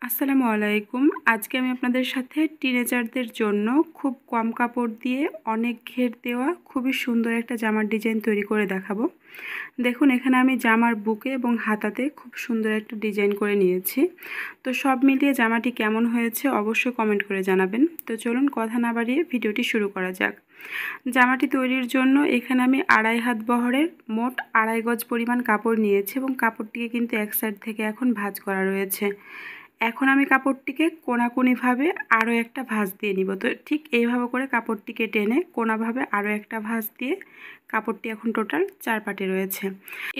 আসসালামু আলাইকুম। আজকে আমি আপনাদের সাথে টিনেজারদের জন্য খুব কম কাপড় দিয়ে অনেক ঘের দেওয়া খুবই সুন্দর একটা জামার ডিজাইন তৈরি করে দেখাবো। দেখুন, এখানে আমি জামার বুকে এবং হাতাতে খুব সুন্দর একটা ডিজাইন করে নিয়েছি। তো সব মিলিয়ে জামাটি কেমন হয়েছে অবশ্যই কমেন্ট করে জানাবেন। তো চলুন কথা না বাড়িয়ে ভিডিওটি শুরু করা যাক। জামাটি তৈরির জন্য এখানে আমি 2.5 হাত বহরের মোট 2.5 গজ পরিমাণ কাপড় নিয়েছি এবং কাপড়টিকে কিন্তু এক সাইড থেকে এখন ভাঁজ করা রয়েছে। এখন আমি কাপড়টিকে কোনাকুনিভাবে আরও একটা ভাঁজ দিয়ে নিব। তো ঠিক এইভাবে করে কাপড়টিকে টেনে কোনাভাবে আরও একটা ভাঁজ দিয়ে কাপড়টি এখন টোটাল 4 পাটে রয়েছে।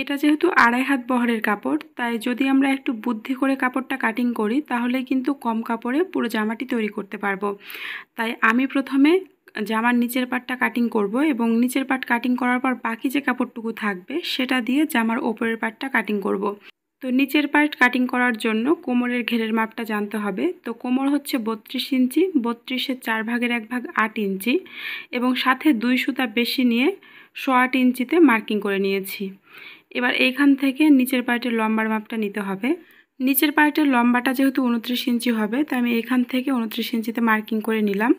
এটা যেহেতু 2.5 হাত বহরের কাপড়, তাই যদি আমরা একটু বুদ্ধি করে কাপড়টা কাটিং করি তাহলে কিন্তু কম কাপড়ে পুরো জামাটি তৈরি করতে পারবো। তাই আমি প্রথমে জামার নিচের পাটটা কাটিং করব এবং নিচের পাট কাটিং করার পর বাকি যে কাপড়টুকু থাকবে সেটা দিয়ে জামার ওপরের পাটটা কাটিং করব। তো নিচের পার্ট কাটিং করার জন্য কোমরের ঘেরের মাপটা জানতে হবে। তো কোমর হচ্ছে 32 ইঞ্চি, 32-এর 4 ভাগের 1 ভাগ 8 ইঞ্চি এবং সাথে 2 সুতা বেশি নিয়ে 8.25 ইঞ্চিতে মার্কিং করে নিয়েছি। এবার এইখান থেকে নিচের পার্টের লম্বার মাপটা নিতে হবে। নিচের পার্টের লম্বাটা যেহেতু 29 ইঞ্চি হবে, তাই আমি এখান থেকে 29 ইঞ্চিতে মার্কিং করে নিলাম।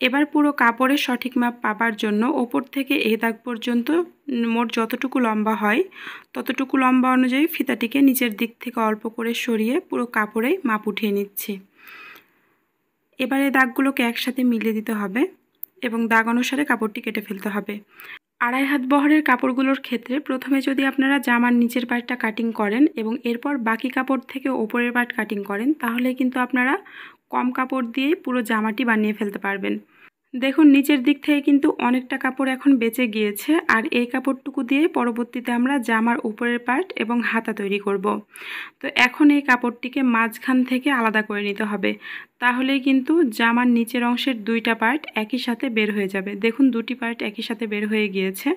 এবার পুরো কাপড়ের সঠিক মাপ পাবার জন্য ওপর থেকে এই দাগ পর্যন্ত মোট যতটুকু লম্বা হয় ততটুকু লম্বা অনুযায়ী ফিতাটিকে নিচের দিক থেকে অল্প করে সরিয়ে পুরো কাপড়েই মাপ উঠিয়ে নিচ্ছি। এবার এই দাগগুলোকে একসাথে মিলিয়ে দিতে হবে এবং দাগ অনুসারে কাপড়টি কেটে ফেলতে হবে। 2.5 হাত বহরের কাপড়গুলোর ক্ষেত্রে প্রথমে যদি আপনারা জামার নিচের পার্টটা কাটিং করেন এবং এরপর বাকি কাপড় থেকে ওপরের পার্ট কাটিং করেন তাহলে কিন্তু আপনারা কম কাপড় দিয়েই পুরো জামাটি বানিয়ে ফেলতে পারবেন। দেখুন, নিচের দিক থেকে কিন্তু অনেকটা কাপড় এখন বেঁচে গিয়েছে, আর এই কাপড়টুকু দিয়ে পরবর্তীতে আমরা জামার উপরের পার্ট এবং হাতা তৈরি করব। তো এখন এই কাপড়টিকে মাঝখান থেকে আলাদা করে নিতে হবে, তাহলেই কিন্তু জামার নিচের অংশের 2টা পার্ট একই সাথে বের হয়ে যাবে। দেখুন, 2টি পার্ট একই সাথে বের হয়ে গিয়েছে।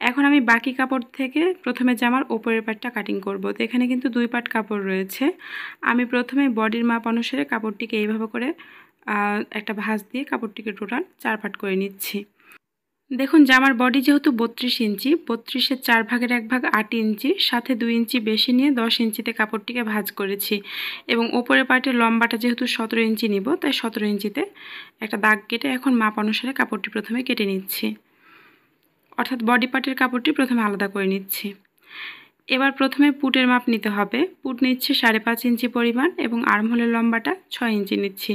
এখন আমি বাকি কাপড় থেকে প্রথমে জামার ওপরের পার্টটা কাটিং করব। তো এখানে কিন্তু 2 পার্ট কাপড় রয়েছে। আমি প্রথমে বডির মাপ অনুসারে কাপড়টিকে এইভাবে করে একটা ভাঁজ দিয়ে কাপড়টিকে টোটাল 4 পার্ট করে নিচ্ছি। দেখুন, জামার বডি যেহেতু 32 ইঞ্চি, 32-এর 4 ভাগের 1 ভাগ 8 ইঞ্চি, সাথে 2 ইঞ্চি বেশি নিয়ে 10 ইঞ্চিতে কাপড়টিকে ভাঁজ করেছি এবং ওপরের পার্টের লম্বাটা যেহেতু 17 ইঞ্চি নিব, তাই 17 ইঞ্চিতে একটা দাগ কেটে এখন মাপ অনুসারে কাপড়টি প্রথমে কেটে নিচ্ছি, অর্থাৎ বডি পার্টের কাপড়টি প্রথমে আলাদা করে নিচ্ছি। এবার প্রথমে পুটের মাপ নিতে হবে। পুট নিচ্ছে 5.5 ইঞ্চি পরিমাণ এবং আর্মহোলের লম্বাটা 6 ইঞ্চি নিচ্ছি।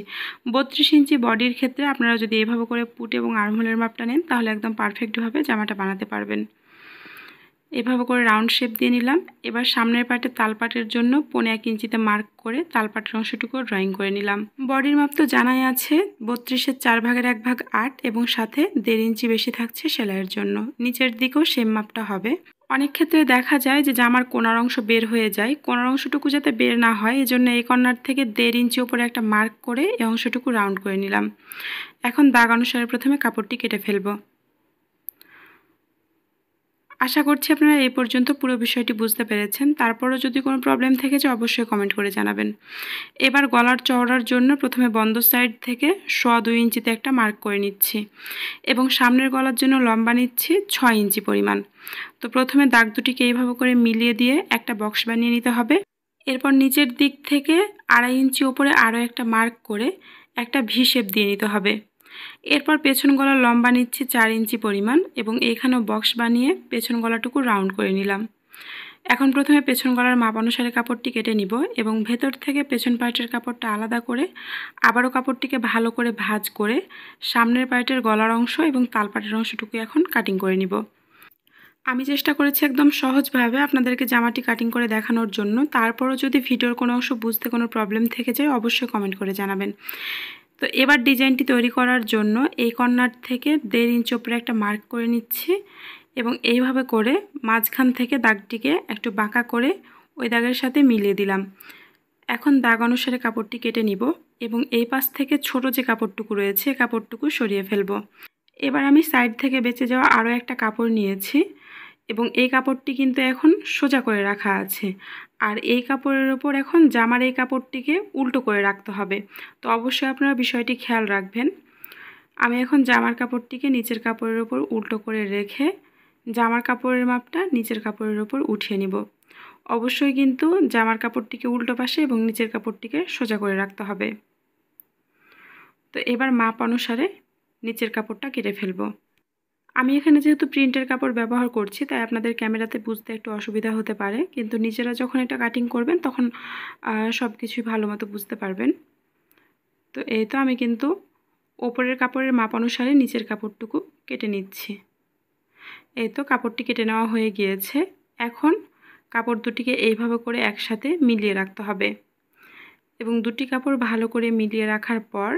32 ইঞ্চি বডির ক্ষেত্রে আপনারা যদি এভাবে করে পুট এবং আর্মহোলের মাপটা নেন তাহলে একদম পারফেক্টভাবে জামাটা বানাতে পারবেন। এভাবে করে রাউন্ড শেপ দিয়ে নিলাম। এবার সামনের পার্টে তালপাটের জন্য 1.5 ইঞ্চিতে মার্ক করে তালপাটের অংশটুকু ড্রয়িং করে নিলাম। বডির মাপ তো জানাই আছে, 32-এর 4 ভাগের 1 ভাগ 8 এবং সাথে 1.5 ইঞ্চি বেশি থাকছে সেলাইয়ের জন্য। নিচের দিকেও সেম মাপটা হবে। অনেক ক্ষেত্রে দেখা যায় যে জামার কোনার অংশ বের হয়ে যায়, কোনার অংশটুকু যাতে বের না হয় এজন্য এই কর্নার থেকে 1.5 ইঞ্চি উপরে একটা মার্ক করে এই অংশটুকু রাউন্ড করে নিলাম। এখন দাগ অনুসারে প্রথমে কাপড়টি কেটে ফেলব। আশা করছি আপনারা এই পর্যন্ত পুরো বিষয়টি বুঝতে পেরেছেন। তারপরও যদি কোনো প্রবলেম থেকে যায় অবশ্যই কমেন্ট করে জানাবেন। এবার গলার চওড়ার জন্য প্রথমে বন্ধ সাইড থেকে 2.25 ইঞ্চিতে একটা মার্ক করে নিচ্ছি এবং সামনের গলার জন্য লম্বা নিচ্ছি 6 ইঞ্চি পরিমাণ। তো প্রথমে দাগ দুটিকে এইভাবে করে মিলিয়ে দিয়ে একটা বক্স বানিয়ে নিতে হবে। এরপর নিচের দিক থেকে 2.5 ইঞ্চি উপরে আরও একটা মার্ক করে একটা ভি শেপ দিয়ে নিতে হবে। এরপর পেছন গলার লম্বা নিচ্ছি 4 ইঞ্চি পরিমাণ এবং এখানেও বক্স বানিয়ে পেছন গলাটুকু রাউন্ড করে নিলাম। এখন প্রথমে পেছন গলার মাপ অনুসারে কাপড়টি কেটে নিব এবং ভেতর থেকে পেছন পার্টের কাপড়টা আলাদা করে আবারও কাপড়টিকে ভালো করে ভাঁজ করে সামনের পার্টের গলার অংশ এবং তালপাটের অংশটুকু এখন কাটিং করে নিব। আমি চেষ্টা করেছি একদম সহজভাবে আপনাদেরকে জামাটি কাটিং করে দেখানোর জন্য। তারপরও যদি ভিডিওর কোনো অংশ বুঝতে কোনো প্রবলেম থেকে যায় অবশ্যই কমেন্ট করে জানাবেন। তো এবার ডিজাইনটি তৈরি করার জন্য এই কর্নার থেকে 1.5 ইঞ্চি উপরে একটা মার্ক করে নিচ্ছি এবং এইভাবে করে মাঝখান থেকে দাগটিকে একটু বাঁকা করে ওই দাগের সাথে মিলিয়ে দিলাম। এখন দাগ অনুসারে কাপড়টি কেটে নিব এবং এই পাশ থেকে ছোট যে কাপড়টুকু রয়েছে কাপড়টুকু সরিয়ে ফেলব। এবার আমি সাইড থেকে বেঁচে যাওয়া আরও একটা কাপড় নিয়েছি এবং এই কাপড়টি কিন্তু এখন সোজা করে রাখা আছে, আর এই কাপড়ের ওপর এখন জামার এই কাপড়টিকে উল্টো করে রাখতে হবে। তো অবশ্যই আপনারা বিষয়টি খেয়াল রাখবেন। আমি এখন জামার কাপড়টিকে নিচের কাপড়ের ওপর উল্টো করে রেখে জামার কাপড়ের মাপটা নিচের কাপড়ের ওপর উঠিয়ে নিব। অবশ্যই কিন্তু জামার কাপড়টিকে উল্টো পাশে এবং নিচের কাপড়টিকে সোজা করে রাখতে হবে। তো এবার মাপ অনুসারে নিচের কাপড়টা কেটে ফেলবো। আমি এখানে যেহেতু প্রিন্টের কাপড় ব্যবহার করছি তাই আপনাদের ক্যামেরাতে বুঝতে একটু অসুবিধা হতে পারে, কিন্তু নিজেরা যখন এটা কাটিং করবেন তখন সব কিছুই ভালো মতো বুঝতে পারবেন। তো এই তো আমি কিন্তু ওপরের কাপড়ের মাপ অনুসারে নিচের কাপড়টুকু কেটে নিচ্ছি। এই তো কাপড়টি কেটে নেওয়া হয়ে গিয়েছে। এখন কাপড় দুটিকে এইভাবে করে একসাথে মিলিয়ে রাখতে হবে এবং দুটি কাপড় ভালো করে মিলিয়ে রাখার পর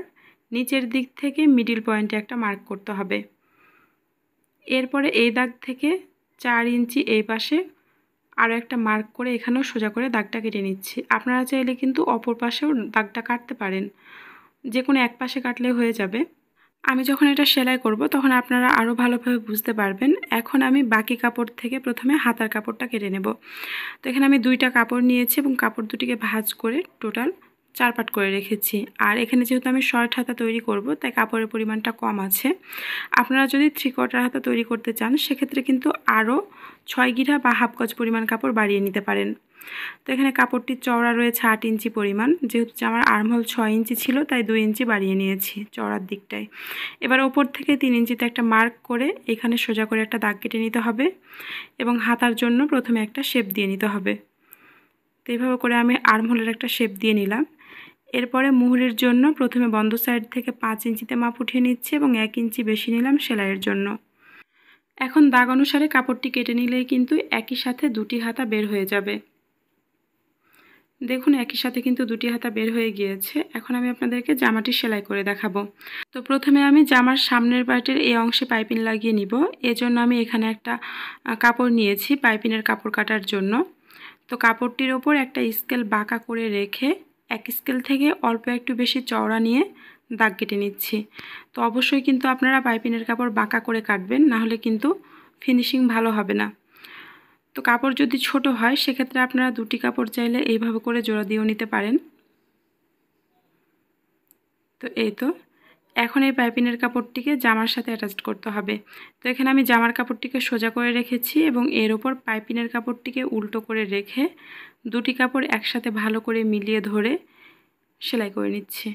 নিচের দিক থেকে মিডিল পয়েন্টে একটা মার্ক করতে হবে। এরপরে এই দাগ থেকে 4 ইঞ্চি এই পাশে আরও একটা মার্ক করে এখানেও সোজা করে দাগটা কেটে নিচ্ছি। আপনারা চাইলে কিন্তু অপর পাশেও দাগটা কাটতে পারেন, যে কোনো এক পাশে কাটলে হয়ে যাবে। আমি যখন এটা সেলাই করব তখন আপনারা আরও ভালোভাবে বুঝতে পারবেন। এখন আমি বাকি কাপড় থেকে প্রথমে হাতার কাপড়টা কেটে নেব। তো এখানে আমি 2টা কাপড় নিয়েছি এবং কাপড় দুটিকে ভাঁজ করে টোটাল 4 পাট করে রেখেছি। আর এখানে যেহেতু আমি শর্ট হাতা তৈরি করব তাই কাপড়ের পরিমাণটা কম আছে। আপনারা যদি 3/4 হাতা তৈরি করতে চান সেক্ষেত্রে কিন্তু আরও 6 গিরা বা হাফ গজ পরিমাণ কাপড় বাড়িয়ে নিতে পারেন। তো এখানে কাপড়টির চওড়া রয়েছে 8 ইঞ্চি পরিমাণ, যেহেতু আমার আর্মহোল 6 ইঞ্চি ছিল তাই 2 ইঞ্চি বাড়িয়ে নিয়েছি চওড়ার দিকটায়। এবার ওপর থেকে 3 ইঞ্চিতে একটা মার্ক করে এখানে সোজা করে একটা দাগ কেটে নিতে হবে এবং হাতার জন্য প্রথমে একটা শেপ দিয়ে নিতে হবে। তো এইভাবে করে আমি আর্মহোলের একটা শেপ দিয়ে নিলাম। এরপরে মুহুরির জন্য প্রথমে বন্ধ সাইড থেকে 5 ইঞ্চিতে মাপ উঠিয়ে নিচ্ছি এবং 1 ইঞ্চি বেশি নিলাম সেলাইয়ের জন্য। এখন দাগ অনুসারে কাপড়টি কেটে নিলেই কিন্তু একই সাথে দুটি হাতা বের হয়ে যাবে। দেখুন একই সাথে কিন্তু দুটি হাতা বের হয়ে গিয়েছে। এখন আমি আপনাদেরকে জামাটি সেলাই করে দেখাবো। তো প্রথমে আমি জামার সামনের পার্টের এই অংশে পাইপিং লাগিয়ে নিব। এজন্য আমি এখানে একটা কাপড় নিয়েছি পাইপিংয়ের কাপড় কাটার জন্য। তো কাপড়টির ওপর একটা স্কেল বাঁকা করে রেখে এক স্কেল থেকে অল্প একটু বেশি চওড়া নিয়ে দাগ কেটে নিচ্ছি। তো অবশ্যই কিন্তু আপনারা পাইপিংয়ের কাপড় বাঁকা করে কাটবেন, না হলে কিন্তু ফিনিশিং ভালো হবে না। তো কাপড় যদি ছোট হয় সেক্ষেত্রে আপনারা 2টি কাপড় চাইলে এইভাবে করে জোড়া দিয়েও নিতে পারেন। তো এই তো এখন এই পাইপিংয়ের কাপড়টিকে জামার সাথে অ্যাটাচ করতে হবে। তো এখানে আমি জামার কাপড়টিকে সোজা করে রেখেছি এবং এর ওপর পাইপিংয়ের কাপড়টিকে উল্টো করে রেখে 2টি কাপড় একসাথে ভালো করে মিলিয়ে ধরে সেলাই করে নিচ্ছি।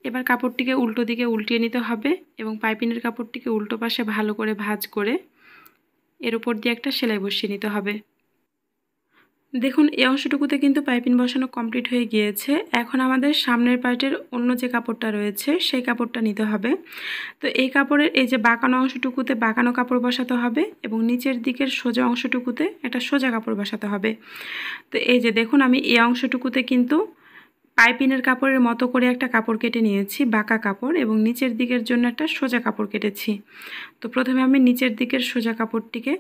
এবার কাপড়টিকে উল্টো দিকে উল্টিয়ে নিতে হবে এবং পাইপিংয়ের কাপড়টিকে উল্টো পাশে ভালো করে ভাঁজ করে এর উপর দিয়ে একটা সেলাই বসিয়ে নিতে হবে। দেখুন এই অংশটুকুতে কিন্তু পাইপিং বসানো কমপ্লিট হয়ে গিয়েছে। এখন আমাদের সামনের পার্টের অন্য যে কাপড়টা রয়েছে সেই কাপড়টা নিতে হবে। তো এই কাপড়ের এই যে বাঁকানো অংশটুকুতে বাঁকানো কাপড় বসাতে হবে এবং নিচের দিকের সোজা অংশটুকুতে একটা সোজা কাপড় বসাতে হবে। তো এই যে দেখুন আমি এই অংশটুকুতে কিন্তু পাইপিংয়ের কাপড়ের মতো করে একটা কাপড় কেটে নিয়েছি, বাঁকা কাপড়, এবং নিচের দিকের জন্য একটা সোজা কাপড় কেটেছি। তো প্রথমে আমি নিচের দিকের সোজা কাপড়টিকে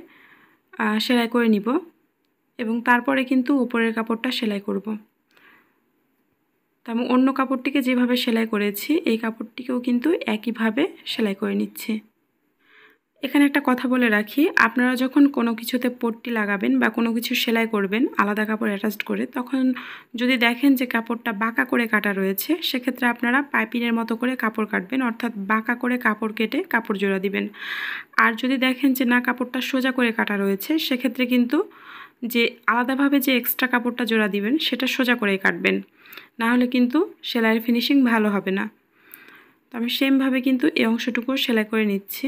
সেলাই করে নিব এবং তারপরে কিন্তু উপরের কাপড়টা সেলাই করব। তো আমি অন্য কাপড়টিকে যেভাবে সেলাই করেছি এই কাপড়টিকেও কিন্তু একইভাবে সেলাই করে নিচ্ছি। এখানে একটা কথা বলে রাখি, আপনারা যখন কোনো কিছুতে পট্টি লাগাবেন বা কোনো কিছু সেলাই করবেন আলাদা কাপড় অ্যাটাচ করে, তখন যদি দেখেন যে কাপড়টা বাঁকা করে কাটা রয়েছে সেক্ষেত্রে আপনারা পাইপিংয়ের মতো করে কাপড় কাটবেন, অর্থাৎ বাঁকা করে কাপড় কেটে কাপড় জোড়া দিবেন। আর যদি দেখেন যে না কাপড়টা সোজা করে কাটা রয়েছে সেক্ষেত্রে কিন্তু যে আলাদাভাবে যে এক্সট্রা কাপড়টা জোড়া দিবেন সেটা সোজা করেই কাটবেন, না হলে কিন্তু সেলাইয়ের ফিনিশিং ভালো হবে না। তো আমি সেমভাবে কিন্তু এই অংশটুকু সেলাই করে নিচ্ছি।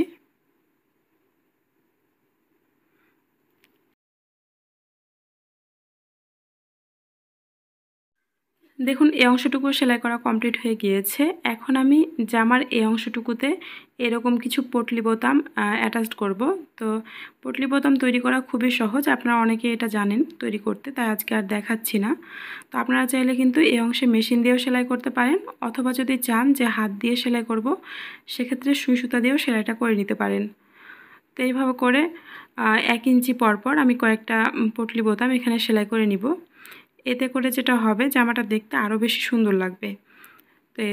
দেখুন এই অংশটুকু সেলাই করা কমপ্লিট হয়ে গিয়েছে। এখন আমি জামার এই অংশটুকুতে এরকম কিছু পটলি বোতাম অ্যাটাচ করব। তো পটলি বোতাম তৈরি করা খুবই সহজ, আপনারা অনেকে এটা জানেন তৈরি করতে, তাই আজকে আর দেখাচ্ছি না। তো আপনারা চাইলে কিন্তু এই অংশে মেশিন দিয়েও সেলাই করতে পারেন, অথবা যদি চান যে হাত দিয়ে সেলাই করব সেক্ষেত্রে সুই সুতা দিয়েও সেলাইটা করে নিতে পারেন। তো এইভাবে করে 1 ইঞ্চি পরপর আমি কয়েকটা পটলি বোতাম এখানে সেলাই করে নিব। এতে করে যেটা হবে জামাটা দেখতে আরও বেশি সুন্দর লাগবে।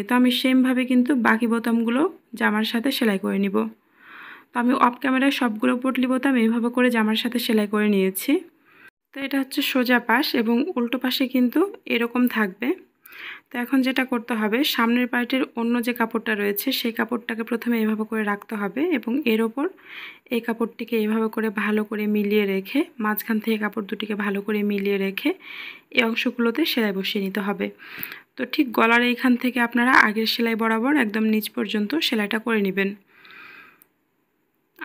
তো আমি সেমভাবে কিন্তু বাকি বোতামগুলো জামার সাথে সেলাই করে নিব। তো আমি অফ ক্যামেরায় সবগুলো পটলি বোতাম এইভাবে করে জামার সাথে সেলাই করে নিয়েছি। তো এটা হচ্ছে সোজা পাশ এবং উল্টো পাশে কিন্তু এরকম থাকবে। তো এখন যেটা করতে হবে, সামনের পার্টের অন্য যে কাপড়টা রয়েছে সেই কাপড়টাকে প্রথমে এভাবে করে রাখতে হবে এবং এর ওপর এই কাপড়টিকে এইভাবে করে ভালো করে মিলিয়ে রেখে, মাঝখান থেকে কাপড় দুটিকে ভালো করে মিলিয়ে রেখে এই অংশগুলোতে সেলাই বসিয়ে নিতে হবে। তো ঠিক গলার এইখান থেকে আপনারা আগের সেলাই বরাবর একদম নিচ পর্যন্ত সেলাইটা করে নেবেন।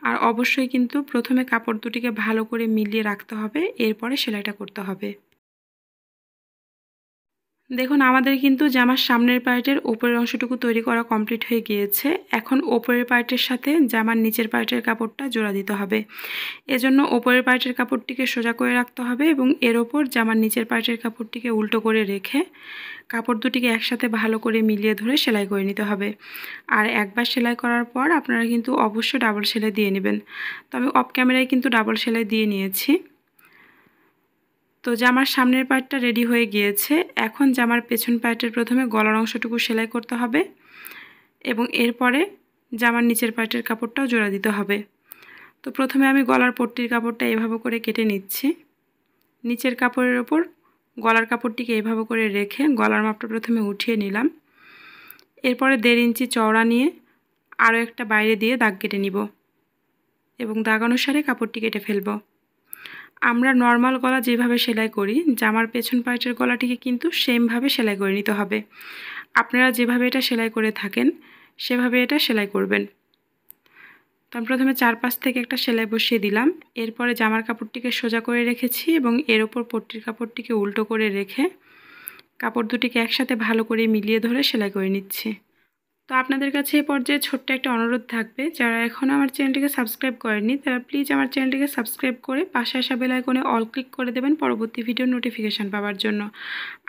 আর অবশ্যই কিন্তু প্রথমে কাপড় দুটিকে ভালো করে মিলিয়ে রাখতে হবে, এরপরে সেলাইটা করতে হবে। দেখুন আমাদের কিন্তু জামার সামনের পার্টের উপরের অংশটুকু তৈরি করা কমপ্লিট হয়ে গিয়েছে। এখন ওপরের পার্টের সাথে জামার নিচের পার্টের কাপড়টা জোড়া দিতে হবে। এজন্য ওপরের পার্টের কাপড়টিকে সোজা করে রাখতে হবে এবং এর ওপর জামার নিচের পার্টের কাপড়টিকে উল্টো করে রেখে কাপড় দুটিকে একসাথে ভালো করে মিলিয়ে ধরে সেলাই করে নিতে হবে। আর একবার সেলাই করার পর আপনারা কিন্তু অবশ্যই ডাবল সেলাই দিয়ে নেবেন। তো আমি অফ ক্যামেরায় কিন্তু ডাবল সেলাই দিয়ে নিয়েছি। তো জামার সামনের পার্টটা রেডি হয়ে গিয়েছে। এখন জামার পেছন পার্টের প্রথমে গলার অংশটুকু সেলাই করতে হবে এবং এরপরে জামার নিচের পার্টের কাপড়টাও জোড়া দিতে হবে। তো প্রথমে আমি গলার পট্টির কাপড়টা এভাবে করে কেটে নিচ্ছি। নিচের কাপড়ের ওপর গলার কাপড়টিকে এভাবে করে রেখে গলার মাপটা প্রথমে উঠিয়ে নিলাম। এরপরে 1.5 ইঞ্চি চওড়া নিয়ে আরও একটা বাইরে দিয়ে দাগ কেটে নিব এবং দাগ অনুসারে কাপড়টি কেটে ফেলব। আমরা নর্মাল গলা যেভাবে সেলাই করি, জামার পেছন পার্টের গলাটিকে কিন্তু সেমভাবে সেলাই করে নিতে হবে। আপনারা যেভাবে এটা সেলাই করে থাকেন সেভাবে এটা সেলাই করবেন। তো আমি প্রথমে 4-5 থেকে একটা সেলাই বসিয়ে দিলাম। এরপরে জামার কাপড়টিকে সোজা করে রেখেছি এবং এর ওপর পট্টির কাপড়টিকে উল্টো করে রেখে কাপড় দুটিকে একসাথে ভালো করে মিলিয়ে ধরে সেলাই করে নিচ্ছি। তো আপনাদের কাছে এই পর্যায়ে ছোট্ট একটা অনুরোধ থাকবে, যারা এখনও আমার চ্যানেলটিকে সাবস্ক্রাইব করেননি তারা প্লিজ আমার চ্যানেলটিকে সাবস্ক্রাইব করে পাশে আসা বেল আইকনে অল ক্লিক করে দেবেন পরবর্তী ভিডিওর নোটিফিকেশান পাওয়ার জন্য।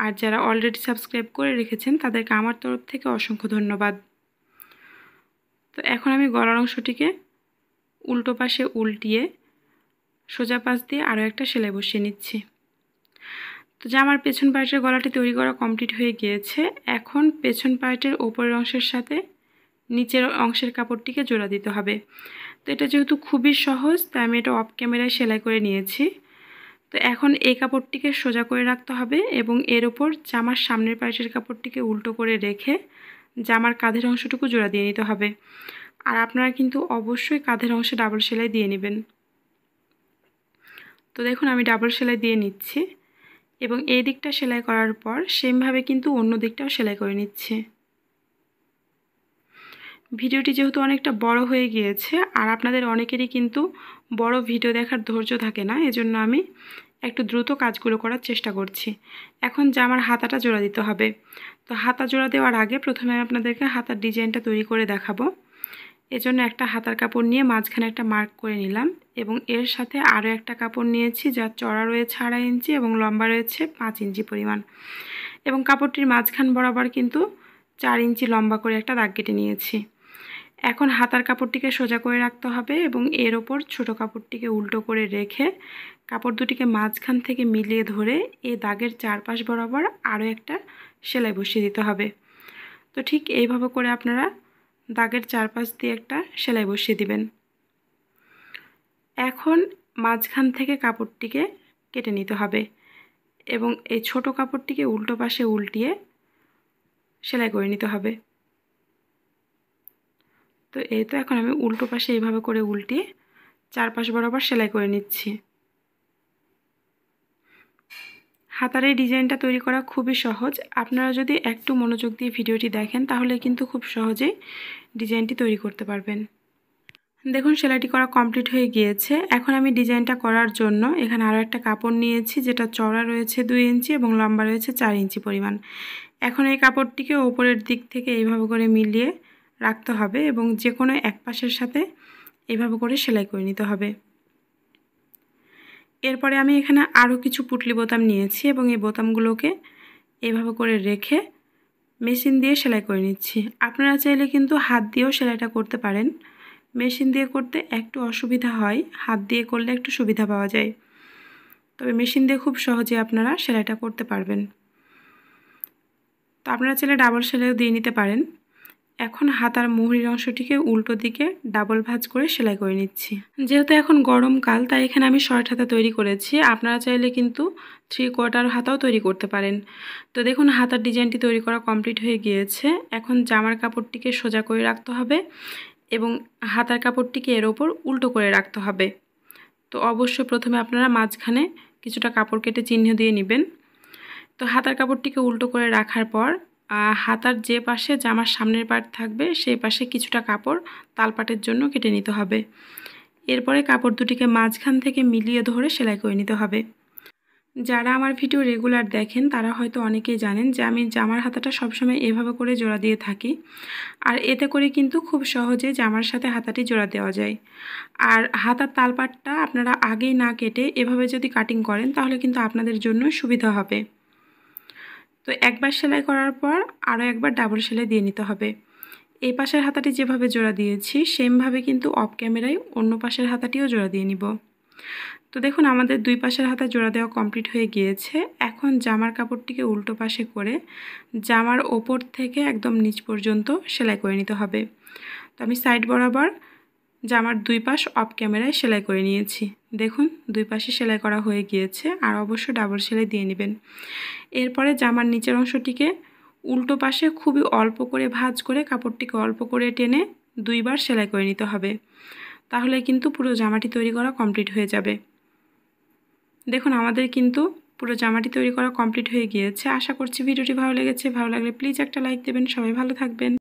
আর যারা অলরেডি সাবস্ক্রাইব করে রেখেছেন তাদেরকে আমার তরফ থেকে অসংখ্য ধন্যবাদ। তো এখন আমি গলার অংশটিকে উল্টো পাশে উল্টিয়ে সোজা পাশ দিয়ে আরও একটা সেলাই বসিয়ে নিচ্ছি। তো জামার পেছন পার্টের গলাটি তৈরি করা কমপ্লিট হয়ে গিয়েছে। এখন পেছন পার্টের ওপরের অংশের সাথে নিচের অংশের কাপড়টিকে জোড়া দিতে হবে। তো এটা যেহেতু খুবই সহজ তাই আমি এটা অফ ক্যামেরায় সেলাই করে নিয়েছি। তো এখন এই কাপড়টিকে সোজা করে রাখতে হবে এবং এর ওপর জামার সামনের পার্টের কাপড়টিকে উল্টো করে রেখে জামার কাঁধের অংশটুকু জোড়া দিয়ে নিতে হবে। আর আপনারা কিন্তু অবশ্যই কাঁধের অংশে ডাবল সেলাই দিয়ে নেবেন। তো দেখুন আমি ডাবল সেলাই দিয়ে নিচ্ছি এবং এই দিকটা সেলাই করার পর সেমভাবে কিন্তু অন্য দিকটাও সেলাই করে নিচ্ছি। ভিডিওটি যেহেতু অনেকটা বড় হয়ে গিয়েছে আর আপনাদের অনেকেরই কিন্তু বড় ভিডিও দেখার ধৈর্য থাকে না, এজন্য আমি একটু দ্রুত কাজগুলো করার চেষ্টা করছি। এখন জামার হাতাটা জোড়া দিতে হবে। তো হাতা জোড়া দেওয়ার আগে প্রথমে আমি আপনাদেরকে হাতার ডিজাইনটা তৈরি করে দেখাবো। এজন্য একটা হাতার কাপড় নিয়ে মাঝখানে একটা মার্ক করে নিলাম এবং এর সাথে আরও একটা কাপড় নিয়েছি যার চড়া রয়েছে 2.5 ইঞ্চি এবং লম্বা রয়েছে 5 ইঞ্চি পরিমাণ এবং কাপড়টির মাঝখান বরাবর কিন্তু 4 ইঞ্চি লম্বা করে একটা দাগ কেটে নিয়েছি। এখন হাতার কাপড়টিকে সোজা করে রাখতে হবে এবং এর ওপর ছোট কাপড়টিকে উল্টো করে রেখে কাপড় দুটিকে মাঝখান থেকে মিলিয়ে ধরে এই দাগের চারপাশ বরাবর আরও একটা সেলাই বসিয়ে দিতে হবে। তো ঠিক এইভাবে করে আপনারা দাগের চারপাশ দিয়ে একটা সেলাই বসিয়ে দিবেন। এখন মাঝখান থেকে কাপড়টিকে কেটে নিতে হবে এবং এই ছোট কাপড়টিকে উল্টো পাশে উল্টিয়ে সেলাই করে নিতে হবে। তো এই তো এখন আমি উল্টো পাশে এইভাবে করে উল্টিয়ে চারপাশ বরাবর সেলাই করে নিচ্ছি। হাতার এই ডিজাইনটা তৈরি করা খুবই সহজ। আপনারা যদি একটু মনোযোগ দিয়ে ভিডিওটি দেখেন তাহলে কিন্তু খুব সহজেই ডিজাইনটি তৈরি করতে পারবেন। দেখুন সেলাইটি করা কমপ্লিট হয়ে গিয়েছে। এখন আমি ডিজাইনটা করার জন্য এখানে আরও একটা কাপড় নিয়েছি যেটা চওড়া রয়েছে 2 ইঞ্চি এবং লম্বা রয়েছে 4 ইঞ্চি পরিমাণ। এখন এই কাপড়টিকে উপরের দিক থেকে এইভাবে করে মিলিয়ে রাখতে হবে এবং যে কোনো এক পাশের সাথে এইভাবে করে সেলাই করে নিতে হবে। এরপরে আমি এখানে আরও কিছু পুটলি বোতাম নিয়েছি এবং এই বোতামগুলোকে এইভাবে করে রেখে মেশিন দিয়ে সেলাই করে নিচ্ছি। আপনারা চাইলে কিন্তু হাত দিয়েও সেলাইটা করতে পারেন। মেশিন দিয়ে করতে একটু অসুবিধা হয়, হাত দিয়ে করলে একটু সুবিধা পাওয়া যায়। তবে মেশিন দিয়ে খুব সহজে আপনারা সেলাইটা করতে পারবেন। তো আপনারা চাইলে ডাবল সেলাইও দিয়ে নিতে পারেন। এখন হাতার মুহুরির অংশটিকে উল্টো দিকে ডাবল ভাঁজ করে সেলাই করে নিচ্ছি। যেহেতু এখন গরমকাল, তাই এখানে আমি শর্ট হাতা তৈরি করেছি। আপনারা চাইলে কিন্তু 3/4 হাতাও তৈরি করতে পারেন। তো দেখুন হাতার ডিজাইনটি তৈরি করা কমপ্লিট হয়ে গিয়েছে। এখন জামার কাপড়টিকে সোজা করে রাখতে হবে এবং হাতার কাপড়টিকে এর ওপর উল্টো করে রাখতে হবে। তো অবশ্যই প্রথমে আপনারা মাঝখানে কিছুটা কাপড় কেটে চিহ্ন দিয়ে নেবেন। তো হাতার কাপড়টিকে উল্টো করে রাখার পর হাতার যে পাশে জামার সামনের পার্ট থাকবে সেই পাশে কিছুটা কাপড় তালপাটের জন্য কেটে নিতে হবে। এরপরে কাপড় দুটিকে মাঝখান থেকে মিলিয়ে ধরে সেলাই করে নিতে হবে। যারা আমার ভিডিও রেগুলার দেখেন তারা হয়তো অনেকেই জানেন যে আমি জামার হাতাটা সবসময় এভাবে করে জোড়া দিয়ে থাকি, আর এতে করে কিন্তু খুব সহজে জামার সাথে হাতাটি জোড়া দেওয়া যায়। আর হাতার তালপাটটা আপনারা আগেই না কেটে এভাবে যদি কাটিং করেন তাহলে কিন্তু আপনাদের জন্য সুবিধা হবে। তো একবার সেলাই করার পর আরও একবার ডাবল সেলাই দিয়ে নিতে হবে। এই পাশের হাতাটি যেভাবে জোড়া দিয়েছি সেমভাবে কিন্তু অফ ক্যামেরায় অন্য পাশের হাতাটিও জোড়া দিয়ে নিব। তো দেখুন আমাদের দুই পাশের হাতা জোড়া দেওয়া কমপ্লিট হয়ে গিয়েছে। এখন জামার কাপড়টিকে উল্টো পাশে করে জামার ওপর থেকে একদম নিচ পর্যন্ত সেলাই করে নিতে হবে। তো আমি সাইড বরাবর জামার দুই পাশ অফ ক্যামেরায় সেলাই করে নিয়েছি। দেখুন দুই পাশে সেলাই করা হয়ে গিয়েছে, আর অবশ্যই ডাবল সেলাই দিয়ে নেবেন। এরপরে জামার নিচের অংশটিকে উল্টো পাশে খুবই অল্প করে ভাঁজ করে কাপড়টিকে অল্প করে টেনে দুইবার সেলাই করে নিতে হবে। তাহলে কিন্তু পুরো জামাটি তৈরি করা কমপ্লিট হয়ে যাবে। দেখুন আমাদের কিন্তু পুরো জামাটি তৈরি করা কমপ্লিট হয়ে গিয়েছে। আশা করছি ভিডিওটি ভালো লেগেছে। ভালো লাগলে প্লিজ একটা লাইক দেবেন। সবাই ভালো থাকবেন।